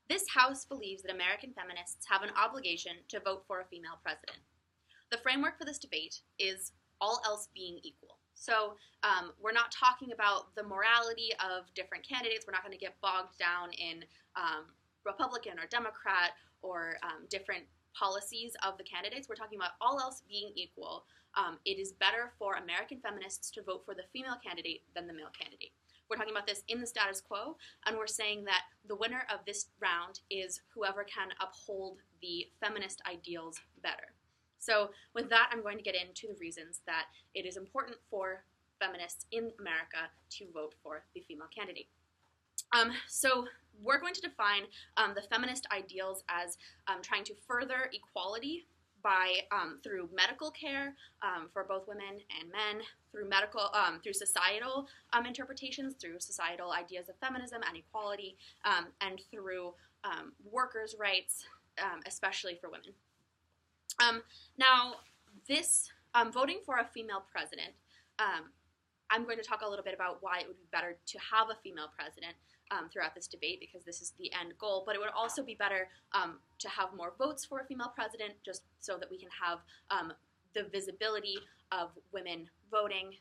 This House believes that American feminists have an obligation to vote for a female president. The framework for this debate is all else being equal. So we're not talking about the morality of different candidates. We're not going to get bogged down in Republican or Democrat or different policies of the candidates. We're talking about all else being equal. It is better for American feminists to vote for the female candidate than the male candidate. We're talking about this in the status quo, and we're saying that the winner of this round is whoever can uphold the feminist ideals better. So with that, I'm going to get into the reasons that it is important for feminists in America to vote for the female candidate. So we're going to define the feminist ideals as trying to further equality by through medical care for both women and men, through societal interpretations, through societal ideas of feminism and equality, and through workers' rights, especially for women. Now, this voting for a female president, I'm going to talk a little bit about why it would be better to have a female president throughout this debate, because this is the end goal, but it would also be better to have more votes for a female president, just so that we can have the visibility of women voting,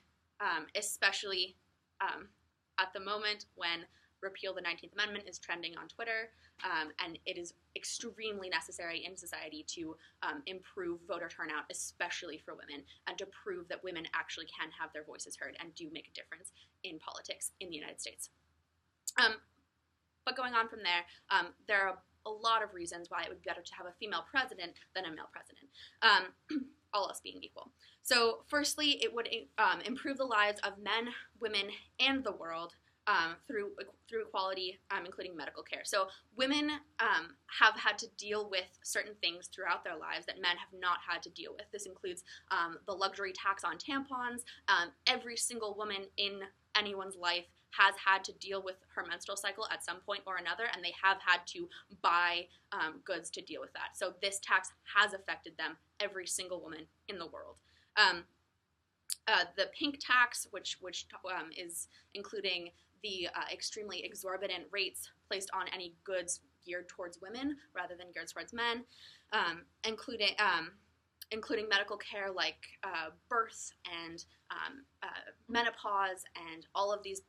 especially at the moment when repeal the 19th Amendment is trending on Twitter, and it is extremely necessary in society to improve voter turnout, especially for women, and to prove that women actually can have their voices heard and do make a difference in politics in the United States. But going on from there are a lot of reasons why it would be better to have a female president than a male president, all else being equal. So firstly, it would improve the lives of men, women, and the world through equality, including medical care. So women have had to deal with certain things throughout their lives that men have not had to deal with. This includes the luxury tax on tampons. Every single woman in anyone's life has had to deal with her menstrual cycle at some point or another, and they have had to buy goods to deal with that. So this tax has affected them, every single woman in the world. The pink tax, which is including the extremely exorbitant rates placed on any goods geared towards women rather than geared towards men, including medical care like birth and menopause and all of these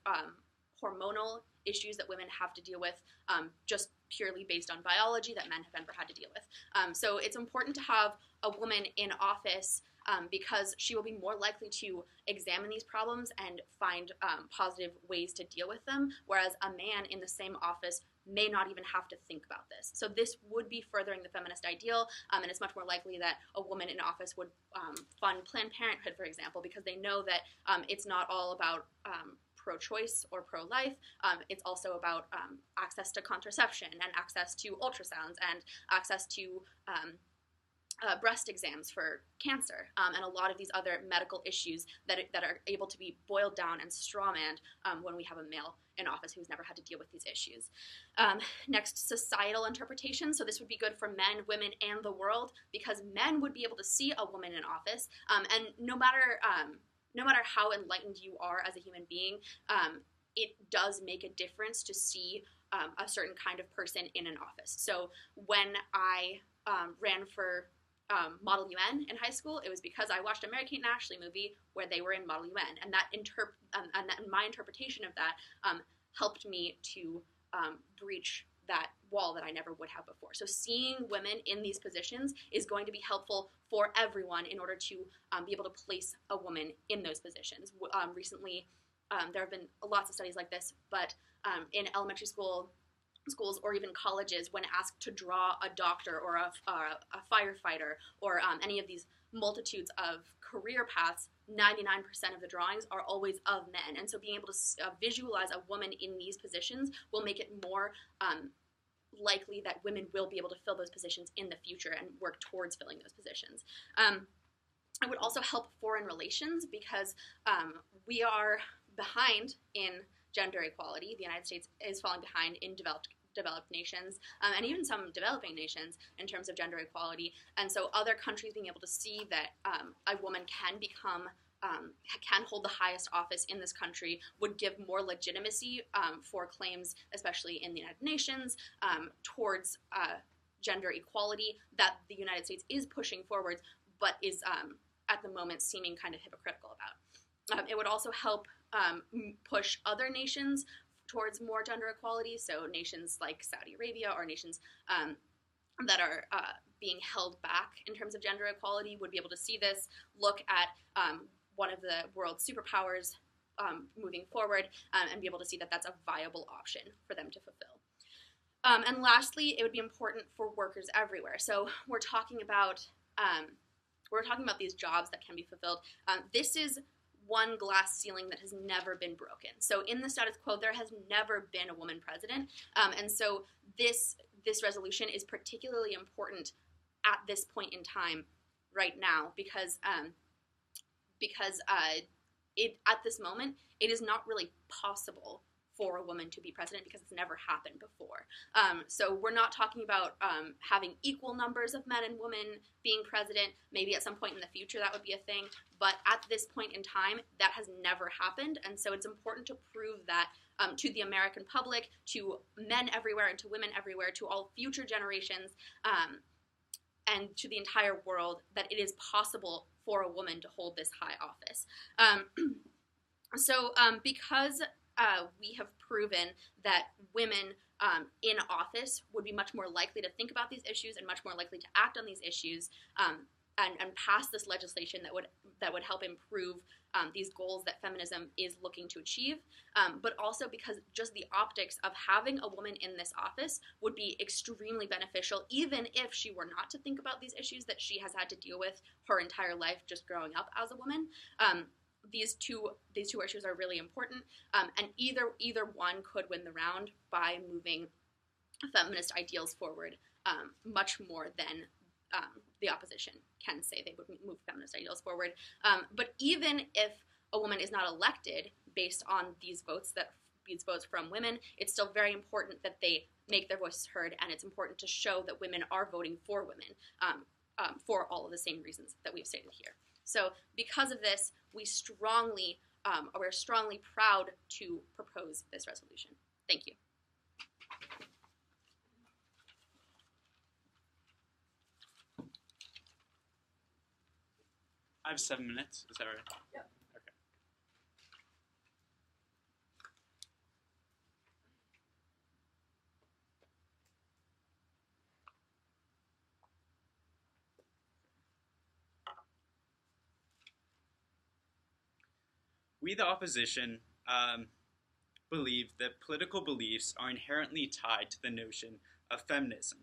hormonal issues that women have to deal with just purely based on biology that men have never had to deal with. So it's important to have a woman in office because she will be more likely to examine these problems and find positive ways to deal with them, whereas a man in the same office may not even have to think about this. So this would be furthering the feminist ideal, and it's much more likely that a woman in office would fund Planned Parenthood, for example, because they know that it's not all about pro-choice or pro-life. It's also about access to contraception and access to ultrasounds and access to breast exams for cancer, and a lot of these other medical issues that are able to be boiled down and strawmanned when we have a male in office who's never had to deal with these issues. Next, societal interpretation. So this would be good for men, women, and the world, because men would be able to see a woman in office, and no matter how enlightened you are as a human being, it does make a difference to see a certain kind of person in an office. So when I ran for Model UN in high school, it was because I watched a Mary Kate and Ashley movie where they were in Model UN, and my interpretation of that helped me to breach that wall that I never would have before. So seeing women in these positions is going to be helpful for everyone in order to be able to place a woman in those positions. Recently, there have been lots of studies like this, but in elementary schools or even colleges, when asked to draw a doctor or a firefighter or any of these multitudes of career paths, 99% of the drawings are always of men. And so being able to visualize a woman in these positions will make it more likely that women will be able to fill those positions in the future and work towards filling those positions. It would also help foreign relations, because we are behind in gender equality. The United States is falling behind in developed nations, and even some developing nations in terms of gender equality. And so other countries being able to see that a woman can become can hold the highest office in this country would give more legitimacy for claims, especially in the United Nations, towards gender equality that the United States is pushing forward, but is at the moment seeming kind of hypocritical about. It would also help push other nations towards more gender equality, so nations like Saudi Arabia or nations that are being held back in terms of gender equality would be able to see this, look at one of the world's superpowers moving forward, and be able to see that that's a viable option for them to fulfill. And lastly, it would be important for workers everywhere. So we're talking about these jobs that can be fulfilled. This is one glass ceiling that has never been broken. So in the status quo, there has never been a woman president, and so this resolution is particularly important at this point in time, right now, because at this moment it is not really possible for a woman to be president because it's never happened before. So we're not talking about having equal numbers of men and women being president. Maybe at some point in the future that would be a thing, but at this point in time, that has never happened, and so it's important to prove that to the American public, to men everywhere, and to women everywhere, to all future generations, and to the entire world, that it is possible for a woman to hold this high office. Because we have proven that women in office would be much more likely to think about these issues and much more likely to act on these issues, and pass this legislation that would help improve these goals that feminism is looking to achieve, but also because just the optics of having a woman in this office would be extremely beneficial, even if she were not to think about these issues that she has had to deal with her entire life just growing up as a woman. These two issues are really important, and either one could win the round by moving feminist ideals forward much more than the opposition can say they would move feminist ideals forward. But even if a woman is not elected based on these votes from women, it's still very important that they make their voices heard, and it's important to show that women are voting for women for all of the same reasons that we've stated here. So because of this, we're strongly proud to propose this resolution. Thank you. I have 7 minutes. Is that right? Yeah. Okay. We, the opposition, believe that political beliefs are inherently tied to the notion of feminism,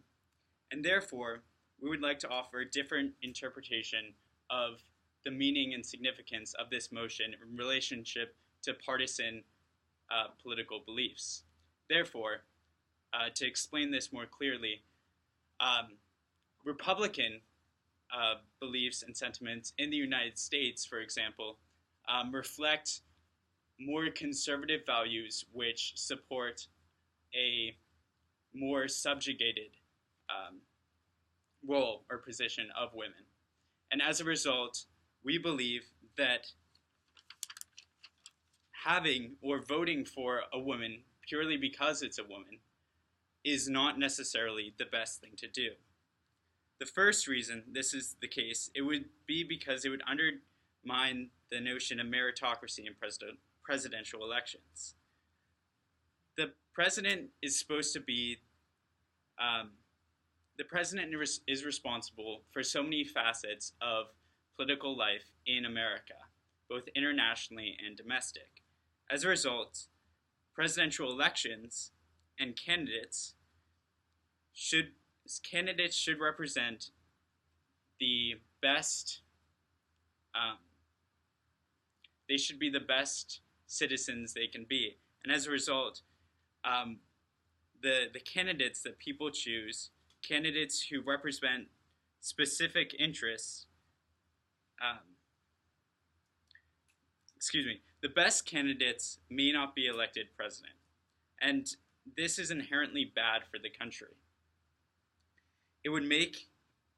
and therefore we would like to offer a different interpretation of the meaning and significance of this motion in relationship to partisan political beliefs. Therefore, to explain this more clearly, Republican beliefs and sentiments in the United States, for example, reflect more conservative values which support a more subjugated role or position of women. And as a result, we believe that having or voting for a woman purely because it's a woman is not necessarily the best thing to do. The first reason this is the case, it would be because it would undermine the notion of meritocracy in presidential elections. The president is supposed to be, the president is responsible for so many facets of political life in America, both internationally and domestic. As a result, presidential elections and candidates should represent the best, they should be the best citizens they can be. And as a result, the candidates that people choose, candidates who represent specific interests, the best candidates may not be elected president. And this is inherently bad for the country. It would make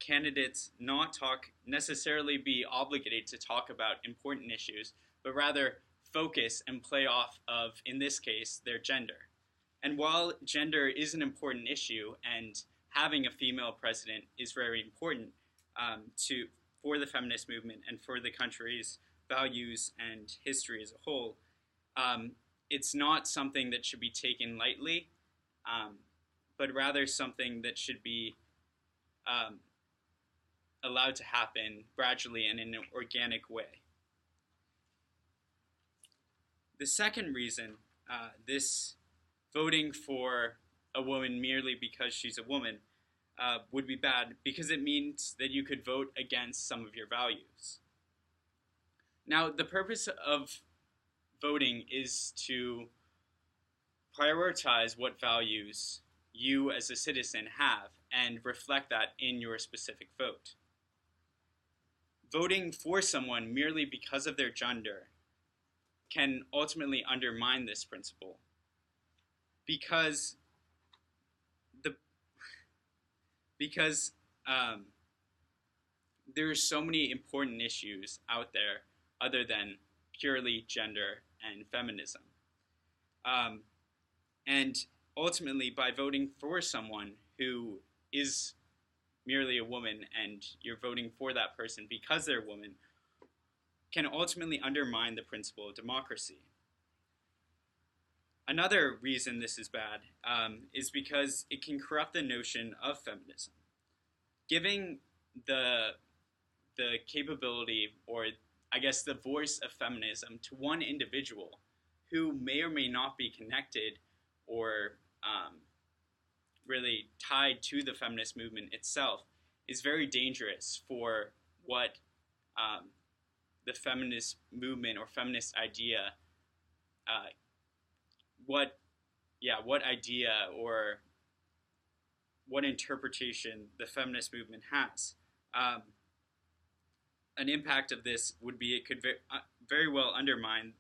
candidates not necessarily be obligated to talk about important issues, but rather focus and play off of, in this case, their gender. And while gender is an important issue, and having a female president is very important for the feminist movement and for the country's values and history as a whole, it's not something that should be taken lightly, but rather something that should be allowed to happen gradually and in an organic way. The second reason this voting for a woman merely because she's a woman would be bad, because it means that you could vote against some of your values. Now, the purpose of voting is to prioritize what values you as a citizen have and reflect that in your specific vote. Voting for someone merely because of their gender can ultimately undermine this principle, because there are so many important issues out there other than purely gender and feminism. And ultimately, by voting for someone who is merely a woman and you're voting for that person because they're a woman, can ultimately undermine the principle of democracy. Another reason this is bad is because it can corrupt the notion of feminism. Giving the capability, or I guess the voice of feminism, to one individual who may or may not be connected or really tied to the feminist movement itself is very dangerous for what the feminist movement or feminist idea, what idea or what interpretation the feminist movement has. An impact of this would be it could very well undermine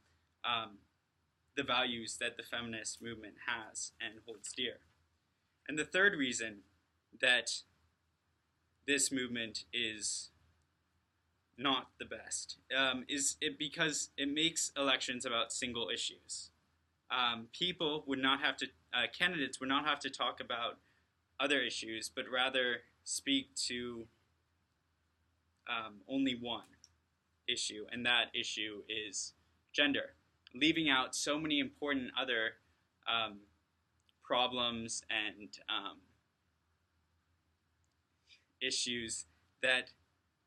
the values that the feminist movement has and holds dear. And the third reason that this movement is not the best is because it makes elections about single issues. Candidates would not have to talk about other issues, but rather speak to only one issue, and that issue is gender, leaving out so many important other problems and issues that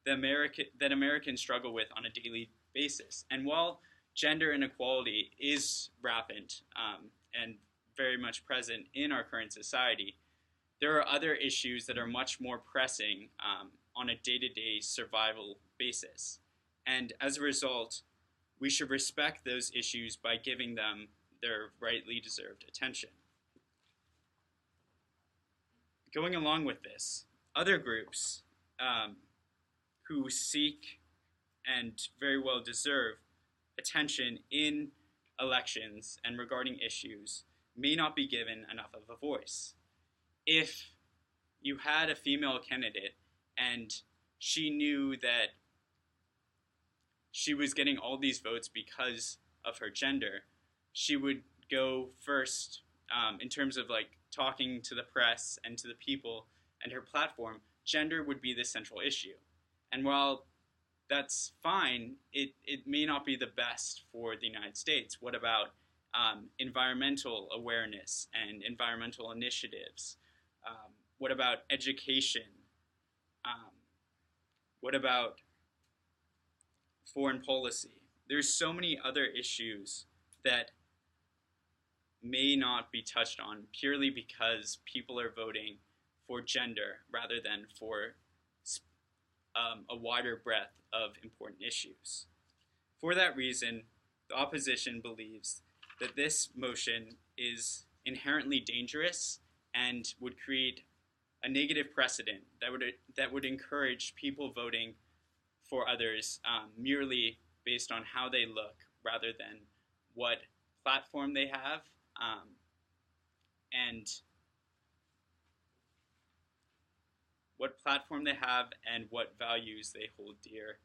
Americans struggle with on a daily basis. And while gender inequality is rampant and very much present in our current society, there are other issues that are much more pressing on a day-to-day survival basis. And as a result, we should respect those issues by giving them their rightly deserved attention. Going along with this, other groups who seek and very well deserve attention in elections and regarding issues may not be given enough of a voice. If you had a female candidate and she knew that she was getting all these votes because of her gender, she would go first in terms of like talking to the press and to the people, and her platform, gender would be the central issue. And while that's fine, it may not be the best for the United States. What about environmental awareness and environmental initiatives? What about education? What about foreign policy? There's so many other issues that may not be touched on purely because people are voting for gender rather than for a wider breadth of important issues. For that reason, the opposition believes that this motion is inherently dangerous and would create a negative precedent that would encourage people voting for others merely based on how they look rather than what platform they have and what platform they have and what values they hold dear,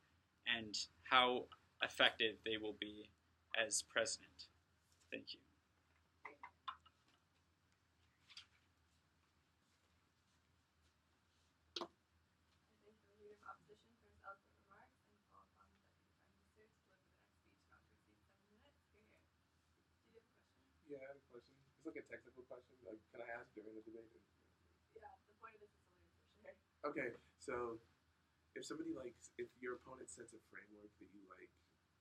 and how effective they will be as president. Thank you. Yeah, I have a question. It's like a technical question. Like, can I ask during the debate? Yeah, the point of this is to learn for sure. Okay, so if somebody likes, if your opponent sets a framework that you like,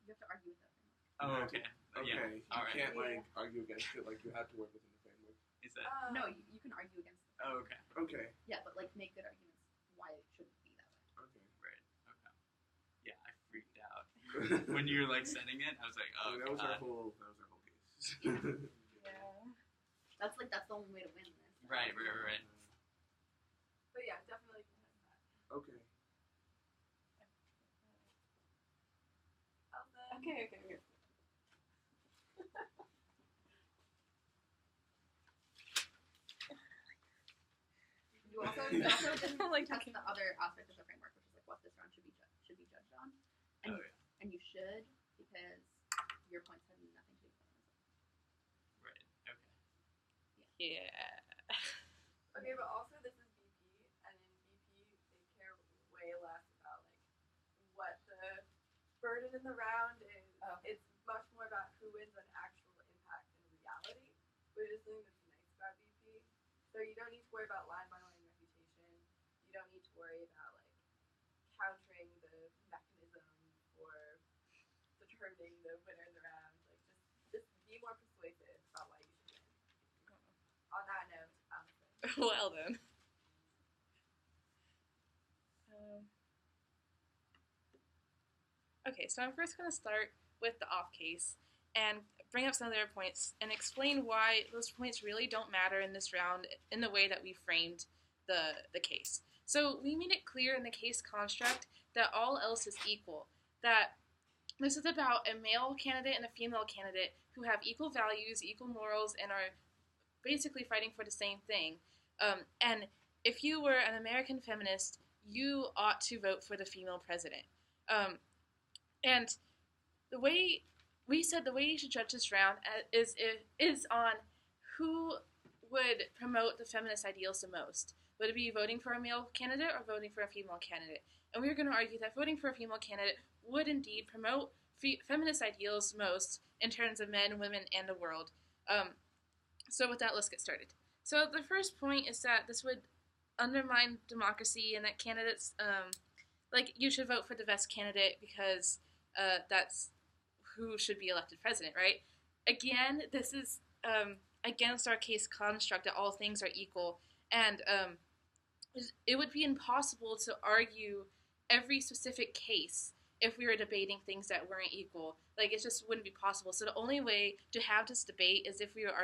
You have to argue with that. Oh, okay. okay, All you right. can't like argue against it. Like you have to work within the framework. Is that? No, you can argue against it. Oh, okay. Okay, Yeah, but like make good arguments why it shouldn't be that way. okay. Right. Okay. Yeah, I freaked out when you were like sending it. I was like, oh, that was our God. whole case. Yeah. That's the only way to win this. Right. But yeah, definitely contest that. Okay. Okay. You also didn't like test the other aspect of the framework, which is like what this round should be judged on, and Oh, yeah. and you should because your points have nothing to do with feminism. Right. Okay. Yeah. Okay, but also this is BP, and in BP they care way less about like what the burden in the round is. It's much more about who wins an actual impact in reality, which is something that's nice about BP. So you don't need to worry about line by line reputation. You don't need to worry about like countering the mechanism for determining the winner in the round. Like just be more persuasive about why you should win. On that note, Well then. Okay, so I'm first going to start with the off case and bring up some of their points and explain why those points really don't matter in this round in the way that we framed the case. So we made it clear in the case construct that all else is equal, that this is about a male candidate and a female candidate who have equal values, equal morals, and are basically fighting for the same thing. And if you were an American feminist, you ought to vote for the female president. And the way we said the way you should judge this round is on who would promote the feminist ideals the most. Would it be voting for a male candidate or voting for a female candidate? And we were going to argue that voting for a female candidate would indeed promote feminist ideals most in terms of men, women, and the world. So with that, let's get started. So the first point is that this would undermine democracy and that candidates, you should vote for the best candidate because that's who should be elected president, right? Again, this is against our case construct that all things are equal, and it would be impossible to argue every specific case if we were debating things that weren't equal. Like, it just wouldn't be possible. So the only way to have this debate is if we were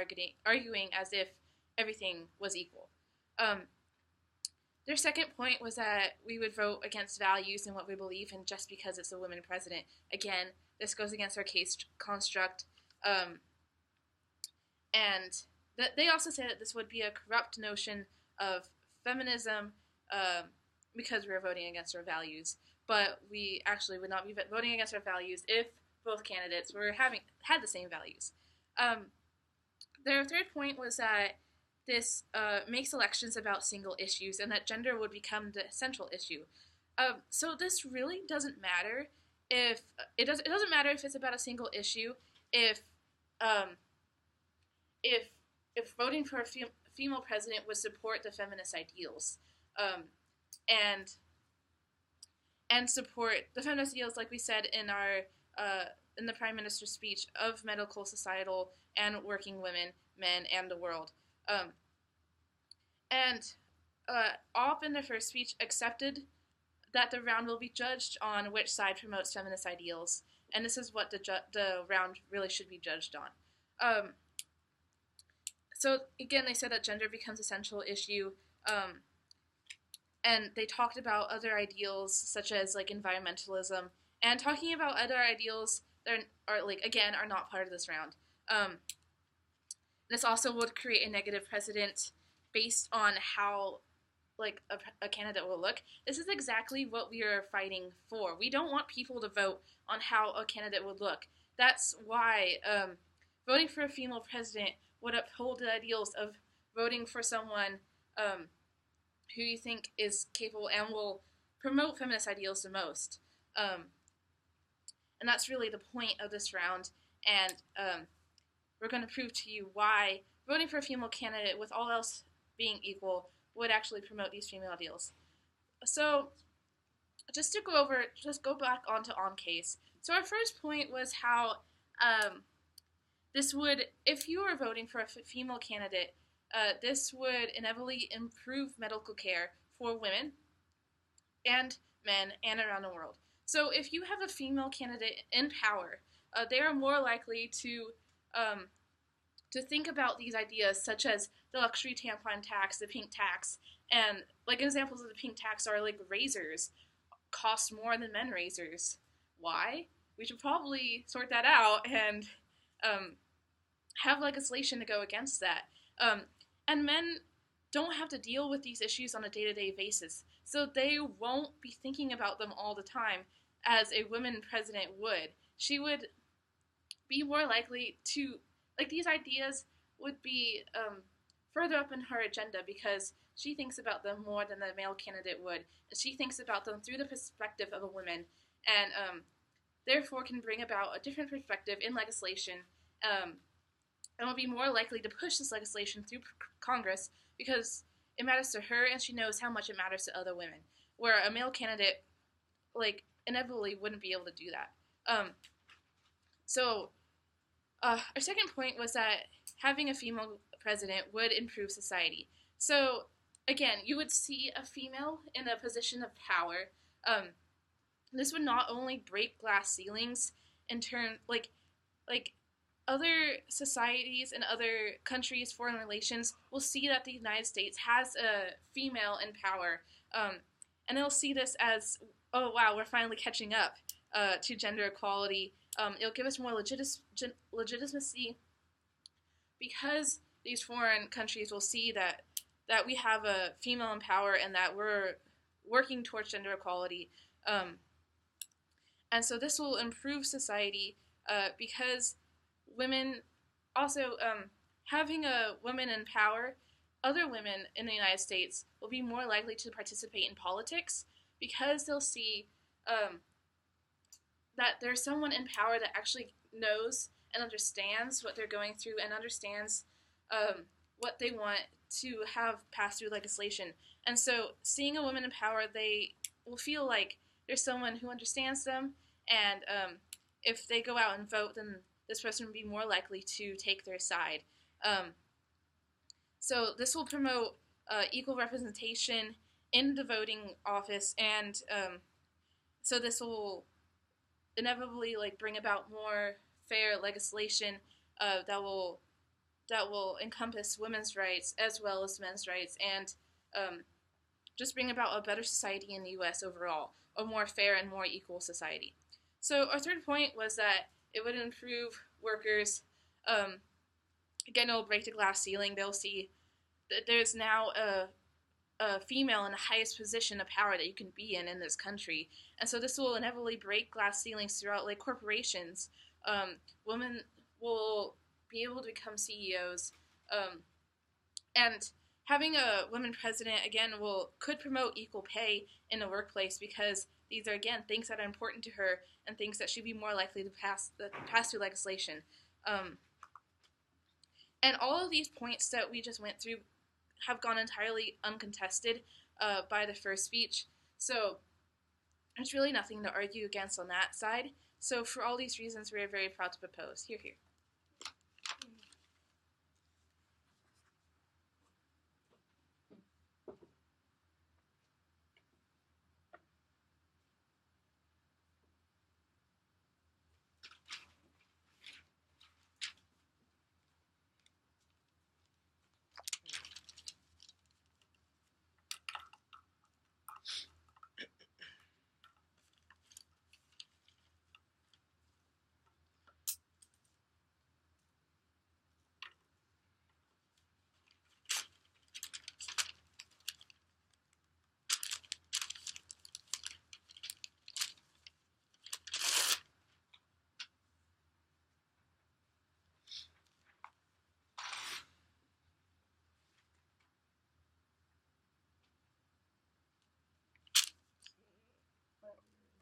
arguing as if everything was equal. Their second point was that we would vote against values and what we believe in just because it's a woman president. Again, this goes against our case construct. And they also say that this would be a corrupt notion of feminism because we were voting against our values. But we actually would not be voting against our values if both candidates had the same values. Their third point was that this makes elections about single issues and that gender would become the central issue. So this really doesn't matter if it doesn't matter if it's about a single issue if voting for a female president would support the feminist ideals and support the feminist ideals, like we said in our in the Prime Minister's speech, of medical, societal, and working women, men, and the world. Opp in their first speech accepted that the round will be judged on which side promotes feminist ideals, and this is what the round really should be judged on. So again, they said that gender becomes a central issue, and they talked about other ideals such as like environmentalism, and talking about other ideals that are not part of this round. This also would create a negative precedent based on how like a candidate will look. This is exactly what we are fighting for. We don't want people to vote on how a candidate would look. That's why voting for a female president would uphold the ideals of voting for someone who you think is capable and will promote feminist ideals the most. And that's really the point of this round. And we're going to prove to you why voting for a female candidate, with all else being equal, would actually promote these female ideals. So just go back onto on-case. So our first point was how this would, if you were voting for a female candidate, this would inevitably improve medical care for women and men and around the world. So if you have a female candidate in power, they are more likely to think about these ideas, such as the luxury tampon tax, the pink tax, and like examples of the pink tax are like razors cost more than men razors. Why? We should probably sort that out and have legislation to go against that. And men don't have to deal with these issues on a day-to-day basis, so they won't be thinking about them all the time as a woman president would. She would be more likely to, like, these ideas would be further up in her agenda because she thinks about them more than the male candidate would. And she thinks about them through the perspective of a woman, and therefore can bring about a different perspective in legislation, and will be more likely to push this legislation through Congress because it matters to her and she knows how much it matters to other women, where a male candidate, like, inevitably wouldn't be able to do that. So our second point was that having a female president would improve society. So again, you would see a female in a position of power. This would not only break glass ceilings in turn, like other societies and other countries' foreign relations will see that the United States has a female in power, and they'll see this as, oh wow, we're finally catching up to gender equality. It'll give us more legitimacy because these foreign countries will see that we have a female in power and that we're working towards gender equality. And so this will improve society because women also, having a woman in power, other women in the United States will be more likely to participate in politics because they'll see that there's someone in power that actually knows and understands what they're going through and understands what they want to have passed through legislation. And so seeing a woman in power, they will feel like there's someone who understands them, and if they go out and vote, then this person would be more likely to take their side. So this will promote equal representation in the voting office, and so this will inevitably bring about more fair legislation that will encompass women's rights as well as men's rights, and just bring about a better society in the U.S. overall, a more fair and more equal society. So our third point was that it would improve workers. Again, it'll break the glass ceiling. They'll see that there's now a female in the highest position of power that you can be in this country. And so this will inevitably break glass ceilings throughout corporations. Women will be able to become CEOs. And having a woman president, again, could promote equal pay in the workplace because these are, again, things that are important to her and things that she'd be more likely to pass through legislation. And all of these points that we just went through have gone entirely uncontested by the first speech. So there's really nothing to argue against on that side. So for all these reasons, we are very proud to propose. Hear, hear.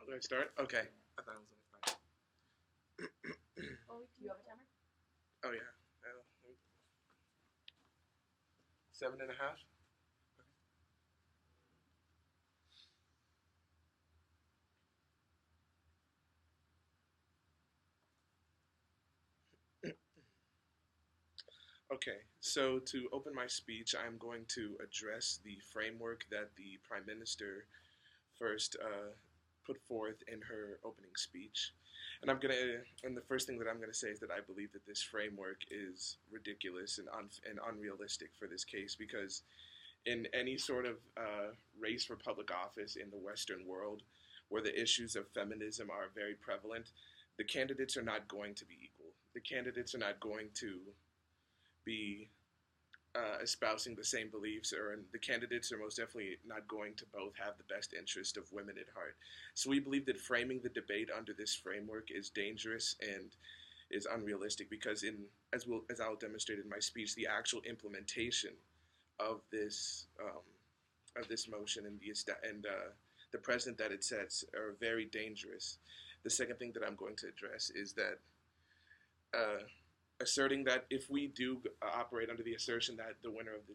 Do I start? Okay. I thought I was going to start. Oh, do you have a timer? Oh, yeah. 7.5? Okay, so to open my speech, I'm going to address the framework that the Prime Minister first put forth in her opening speech. And the first thing that I'm gonna say is that I believe that this framework is ridiculous and unrealistic for this case, because in any sort of race for public office in the Western world, where the issues of feminism are very prevalent, the candidates are not going to be equal. The candidates are not going to be espousing the same beliefs, and the candidates are most definitely not going to both have the best interest of women at heart. So we believe that framing the debate under this framework is dangerous and is unrealistic, because as I'll demonstrate in my speech, the actual implementation of this motion and the precedent that it sets are very dangerous. The second thing that I'm going to address is that asserting that if we do operate under the assertion that the winner of the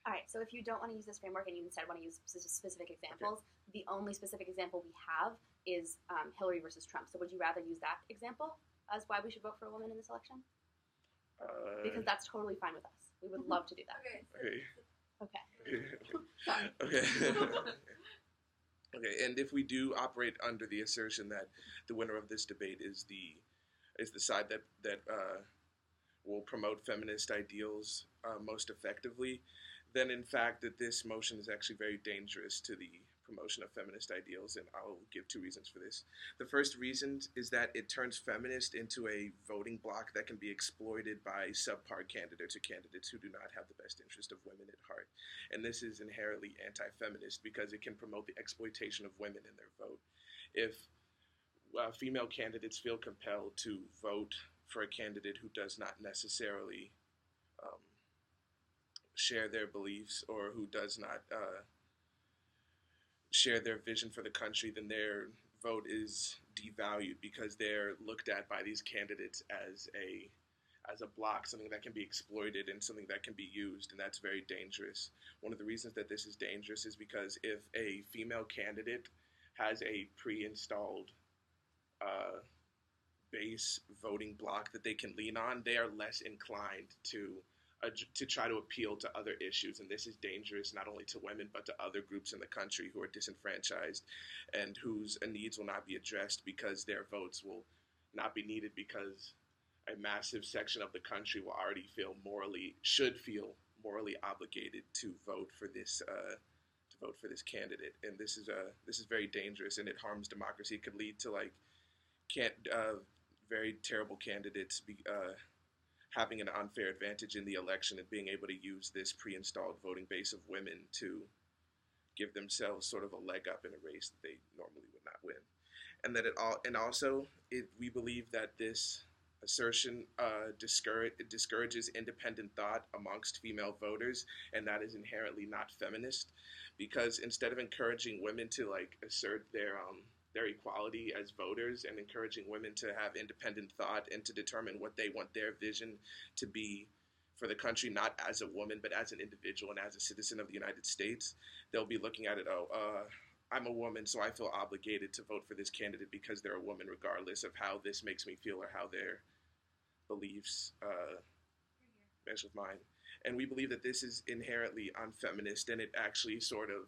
All right, so if you don't want to use this framework and you instead want to use specific examples, the only specific example we have is Hillary versus Trump. So would you rather use that example as why we should vote for a woman in this election? Because that's totally fine with us. We would love to do that. Okay. Sorry. Okay. Okay, and if we do operate under the assertion that the winner of this debate is the side that will promote feminist ideals most effectively, then in fact that this motion is actually very dangerous to the promotion of feminist ideals, and I'll give two reasons for this. The first reason is that it turns feminist into a voting bloc that can be exploited by subpar candidates or candidates who do not have the best interest of women at heart. And this is inherently anti-feminist because it can promote the exploitation of women in their vote. If female candidates feel compelled to vote for a candidate who does not necessarily share their beliefs or who does not share their vision for the country, then their vote is devalued because they're looked at by these candidates as a block, something that can be exploited and something that can be used, and that's very dangerous. One of the reasons that this is dangerous is because if a female candidate has a pre-installed base voting block that they can lean on, they are less inclined to try to appeal to other issues, and this is dangerous not only to women but to other groups in the country who are disenfranchised and whose needs will not be addressed because their votes will not be needed, because a massive section of the country will already should feel morally obligated to vote for this candidate, and this is very dangerous, and it harms democracy. It could lead to very terrible candidates having an unfair advantage in the election and being able to use this pre-installed voting base of women to give themselves sort of a leg up in a race that they normally would not win. And we believe that this assertion discourages independent thought amongst female voters, and that is inherently not feminist, because instead of encouraging women to assert their equality as voters and encouraging women to have independent thought and to determine what they want their vision to be for the country, not as a woman but as an individual and as a citizen of the United States, they'll be looking at it, I'm a woman, so I feel obligated to vote for this candidate because they're a woman, regardless of how this makes me feel or how their beliefs mesh with mine. And we believe that this is inherently unfeminist, and it actually sort of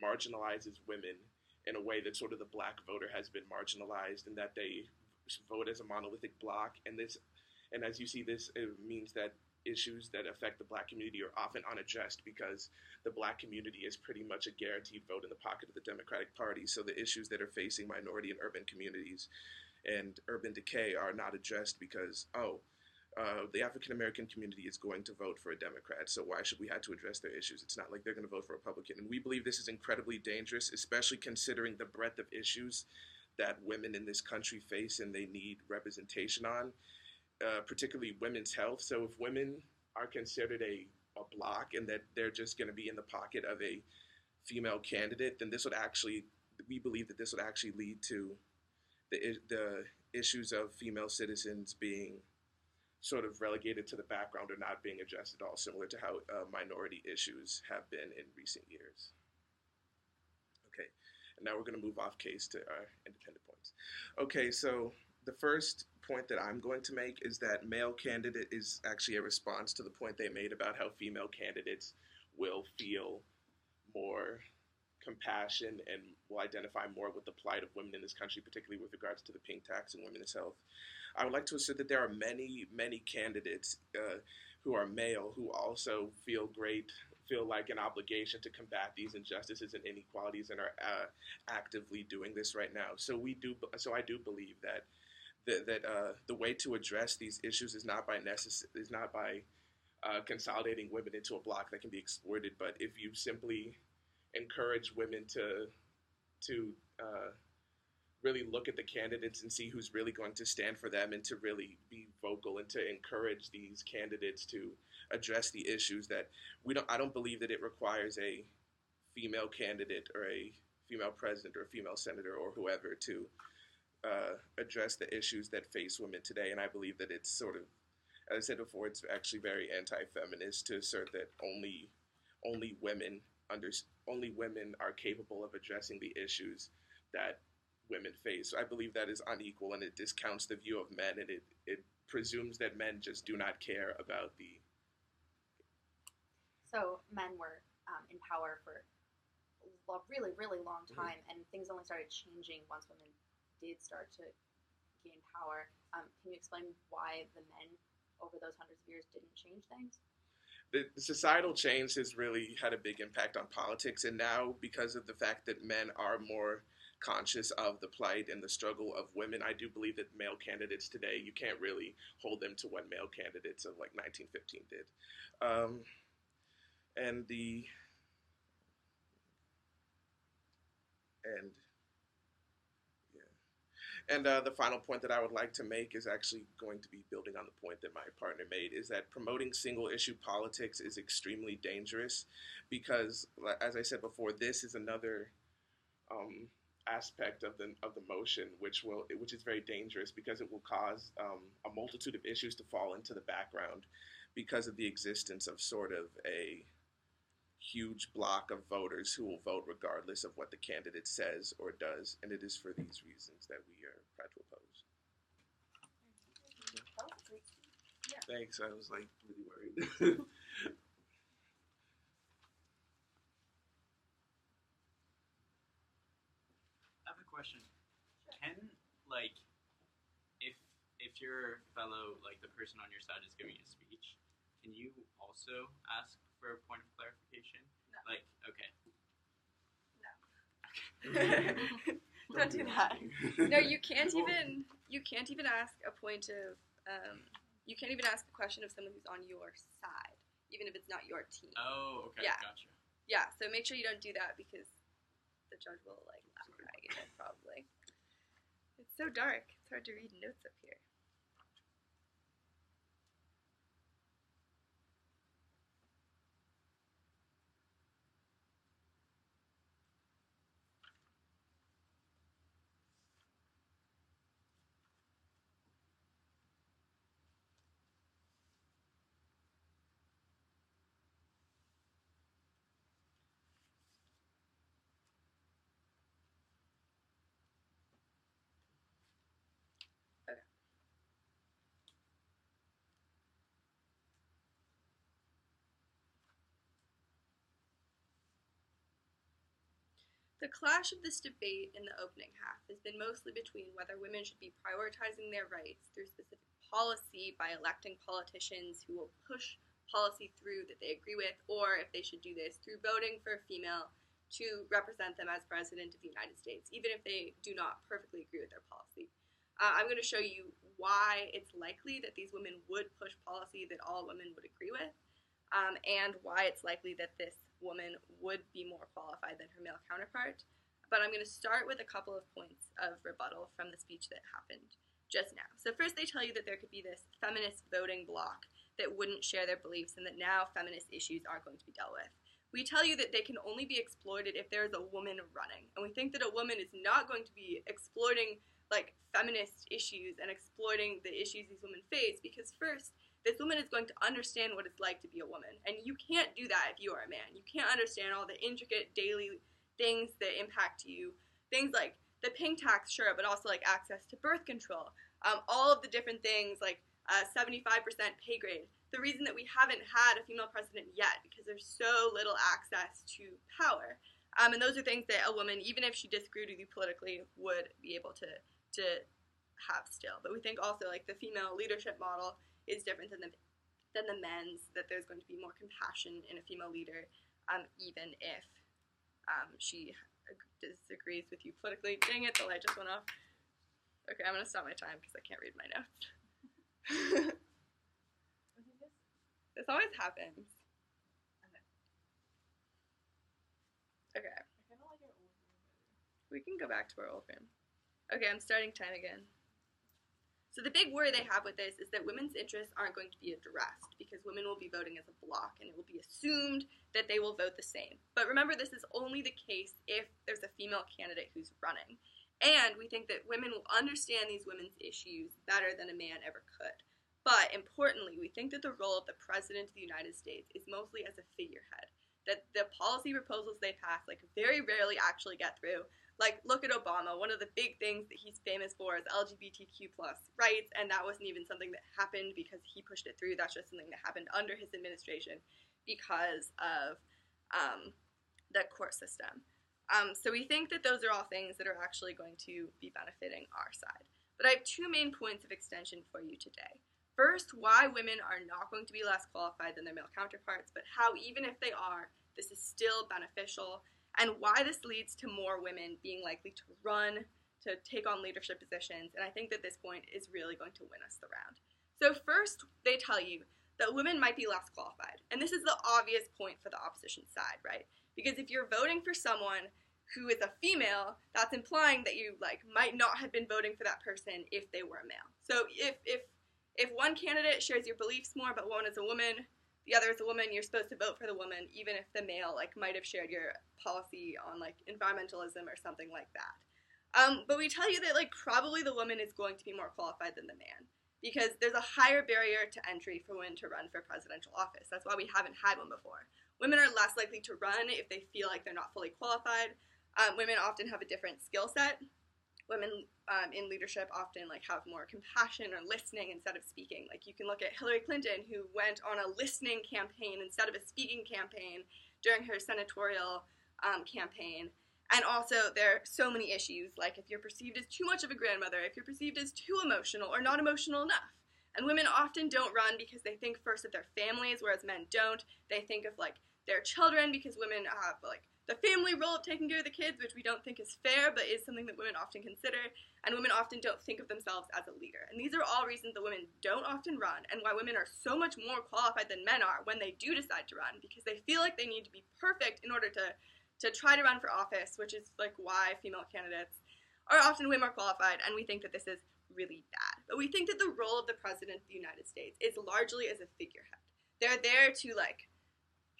marginalizes women in a way that sort of the black voter has been marginalized, and that they vote as a monolithic bloc. And as you see, this it means that issues that affect the black community are often unaddressed because the black community is pretty much a guaranteed vote in the pocket of the Democratic Party. So the issues that are facing minority and urban communities and urban decay are not addressed because, the African American community is going to vote for a Democrat, so why should we have to address their issues? It's not like they're going to vote for a Republican. And we believe this is incredibly dangerous, especially considering the breadth of issues that women in this country face and they need representation on, particularly women's health. So if women are considered a block and that they're just going to be in the pocket of a female candidate, then this would actually we believe that this would actually lead to the issues of female citizens being sort of relegated to the background or not being addressed at all, similar to how minority issues have been in recent years. Okay, and now we're going to move off case to our independent points. Okay, so the first point that I'm going to make is that male candidate is actually a response to the point they made about how female candidates will feel more compassion and will identify more with the plight of women in this country, particularly with regards to the pink tax and women's health. I would like to assert that there are many, many candidates who are male who also feel like an obligation to combat these injustices and inequalities and are actively doing this right now. So I do believe that the way to address these issues is not by consolidating women into a block that can be exploited, but if you simply encourage women to really look at the candidates and see who's really going to stand for them and to really be vocal and to encourage these candidates to address the issues that I don't believe that it requires a female candidate or a female president or a female senator or whoever to address the issues that face women today. And I believe that it's sort of, as I said before, it's actually very anti-feminist to assert that only women are capable of addressing the issues that women face. So I believe that is unequal, and it discounts the view of men, and it presumes that men just do not care about the... So men were in power for a really, really long time, and things only started changing once women did start to gain power. Can you explain why the men over those hundreds of years didn't change things? The societal change has really had a big impact on politics, and now because of the fact that men are more conscious of the plight and the struggle of women, I do believe that male candidates today, you can't really hold them to what male candidates of like 1915 did. The final point that I would like to make is actually going to be building on the point that my partner made, is that promoting single issue politics is extremely dangerous because, as I said before, this is another aspect of the motion which is very dangerous because it will cause a multitude of issues to fall into the background because of the existence of sort of a huge block of voters who will vote regardless of what the candidate says or does, and it is for these reasons that we are proud to oppose. Yeah. Thanks, I was like really worried. I have a question. Can, like, if your fellow, like the person on your side is giving a speech, can you also ask for a point of clarification? No. Like, okay. Don't do that. No, you can't even ask a point of you can't even ask a question of someone who's on your side, even if it's not your team. Oh, okay, Yeah. Gotcha. Yeah, so make sure you don't do that because the judge will like laugh at you probably. It's so dark. It's hard to read notes up here. The clash of this debate in the opening half has been mostly between whether women should be prioritizing their rights through specific policy by electing politicians who will push policy through that they agree with, or if they should do this through voting for a female to represent them as President of the United States, even if they do not perfectly agree with their policy. I'm going to show you why it's likely that these women would push policy that all women would agree with, and why it's likely that this woman would be more qualified than her male counterpart. But I'm going to start with a couple of points of rebuttal from the speech that happened just now. So first they tell you that there could be this feminist voting bloc that wouldn't share their beliefs and that now feminist issues aren't going to be dealt with, we tell you that they can only be exploited if there is a woman running. And we think that a woman is not going to be exploiting like feminist issues and exploiting the issues these women face, because first, this woman is going to understand what it's like to be a woman. And you can't do that if you are a man. You can't understand all the intricate daily things that impact you. Things like the pink tax, sure, but also like access to birth control. All of the different things like 75% pay grade. The reason that we haven't had a female president yet, because there's so little access to power. And those are things that a woman, even if she disagreed with you politically, would be able to have still. But we think also like the female leadership model is different than the men's, that there's going to be more compassion in a female leader, even if she disagrees with you politically. Dang it, the light just went off. Okay, I'm going to stop my time because I can't read my notes. This always happens. Okay. I kind of like our old room better. We can go back to our old room. Okay, I'm starting time again. So the big worry they have with this is that women's interests aren't going to be addressed because women will be voting as a bloc and it will be assumed that they will vote the same. But remember, this is only the case if there's a female candidate who's running. And we think that women will understand these women's issues better than a man ever could. But importantly, we think that the role of the President of the United States is mostly as a figurehead. That the policy proposals they pass, like, very rarely actually get through. Like, look at Obama. One of the big things that he's famous for is LGBTQ plus rights, and that wasn't even something that happened because he pushed it through. That's just something that happened under his administration because of the court system. So we think that those are all things that are actually going to be benefiting our side. But I have two main points of extension for you today. First, why women are not going to be less qualified than their male counterparts, but how even if they are, this is still beneficial, and why this leads to more women being likely to run, to take on leadership positions, and I think that this point is really going to win us the round. So first, they tell you that women might be less qualified, and this is the obvious point for the opposition side, right? Because if you're voting for someone who is a female, that's implying that you might not have been voting for that person if they were a male. So if one candidate shares your beliefs more, but one is a woman, the other is a woman, you're supposed to vote for the woman, even if the male might have shared your policy on environmentalism or something like that. But we tell you that probably the woman is going to be more qualified than the man, because there's a higher barrier to entry for women to run for presidential office. That's why we haven't had one before. Women are less likely to run if they feel like they're not fully qualified. Women often have a different skill set. Women in leadership often have more compassion or listening instead of speaking. You can look at Hillary Clinton, who went on a listening campaign instead of a speaking campaign during her senatorial campaign. And also, there are so many issues, like if you're perceived as too much of a grandmother, if you're perceived as too emotional or not emotional enough. And women often don't run because they think first of their families, whereas men don't. They think of their children, because women have the family role of taking care of the kids, which we don't think is fair, but is something that women often consider, and women often don't think of themselves as a leader. And these are all reasons that women don't often run, and why women are so much more qualified than men are when they do decide to run, because they feel like they need to be perfect in order to try to run for office, which is why female candidates are often way more qualified, and we think that this is really bad. But we think that the role of the President of the United States is largely as a figurehead. They're there to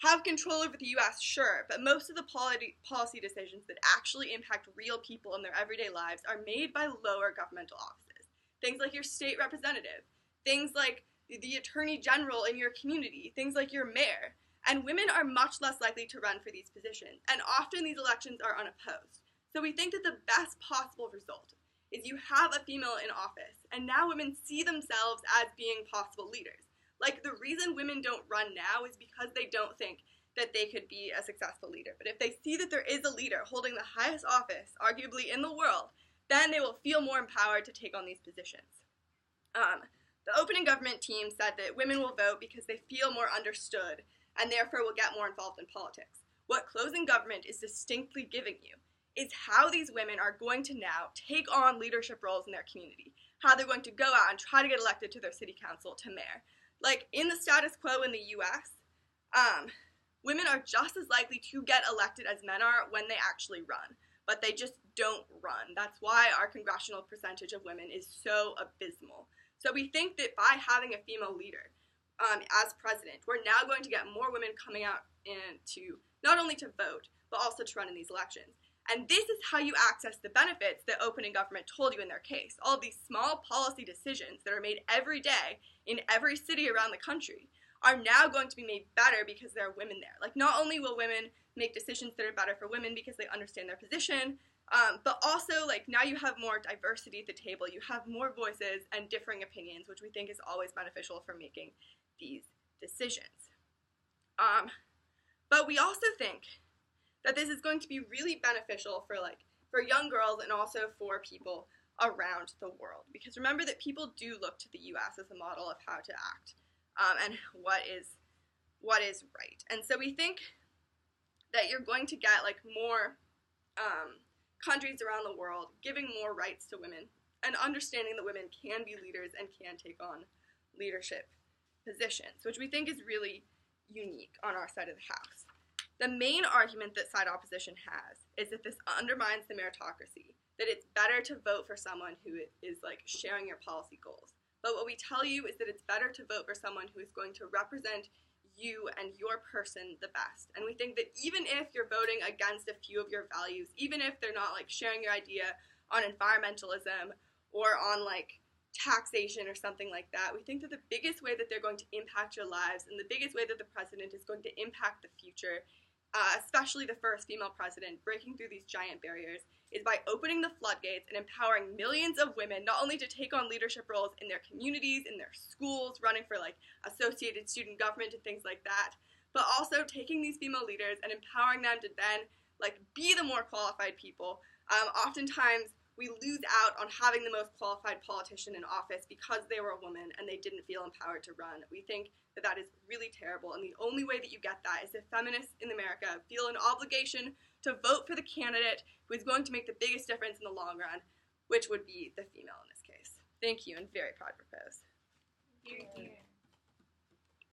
have control over the U.S., sure, but most of the policy decisions that actually impact real people in their everyday lives are made by lower governmental offices. Things like your state representative, things like the attorney general in your community, things like your mayor. And women are much less likely to run for these positions, and often these elections are unopposed. So we think that the best possible result is you have a female in office, and now women see themselves as being possible leaders. The reason women don't run now is because they don't think that they could be a successful leader. But if they see that there is a leader holding the highest office, arguably in the world, then they will feel more empowered to take on these positions. The opening government team said that women will vote because they feel more understood and therefore will get more involved in politics. What closing government is distinctly giving you is how these women are going to now take on leadership roles in their community, how they're going to go out and try to get elected to their city council, to mayor. In the status quo in the U.S., women are just as likely to get elected as men are when they actually run, but they just don't run. That's why our congressional percentage of women is so abysmal. So we think that by having a female leader as president, we're now going to get more women coming out into not only to vote, but also to run in these elections. And this is how you access the benefits that opening government told you in their case. All of these small policy decisions that are made every day in every city around the country are now going to be made better because there are women there. Like, not only will women make decisions that are better for women because they understand their position, but also, like, now you have more diversity at the table. You have more voices and differing opinions, which we think is always beneficial for making these decisions. But we also think that this is going to be really beneficial for young girls and also for people around the world. Because remember that people do look to the U.S. as a model of how to act and what is right. And so we think that you're going to get more countries around the world giving more rights to women and understanding that women can be leaders and can take on leadership positions, which we think is really unique on our side of the house. The main argument that side opposition has is that this undermines the meritocracy, that it's better to vote for someone who is sharing your policy goals. But what we tell you is that it's better to vote for someone who is going to represent you and your person the best. And we think that even if you're voting against a few of your values, even if they're not sharing your idea on environmentalism or on taxation or something like that, we think that the biggest way that they're going to impact your lives and the biggest way that the president is going to impact the future, especially the first female president breaking through these giant barriers, is by opening the floodgates and empowering millions of women not only to take on leadership roles in their communities, in their schools, running for associated student government and things like that, but also taking these female leaders and empowering them to then be the more qualified people. Oftentimes we lose out on having the most qualified politician in office because they were a woman and they didn't feel empowered to run. We think that that is really terrible, and the only way that you get that is if feminists in America feel an obligation to vote for the candidate who is going to make the biggest difference in the long run, which would be the female in this case. Thank you, and very proud to propose. Thank you.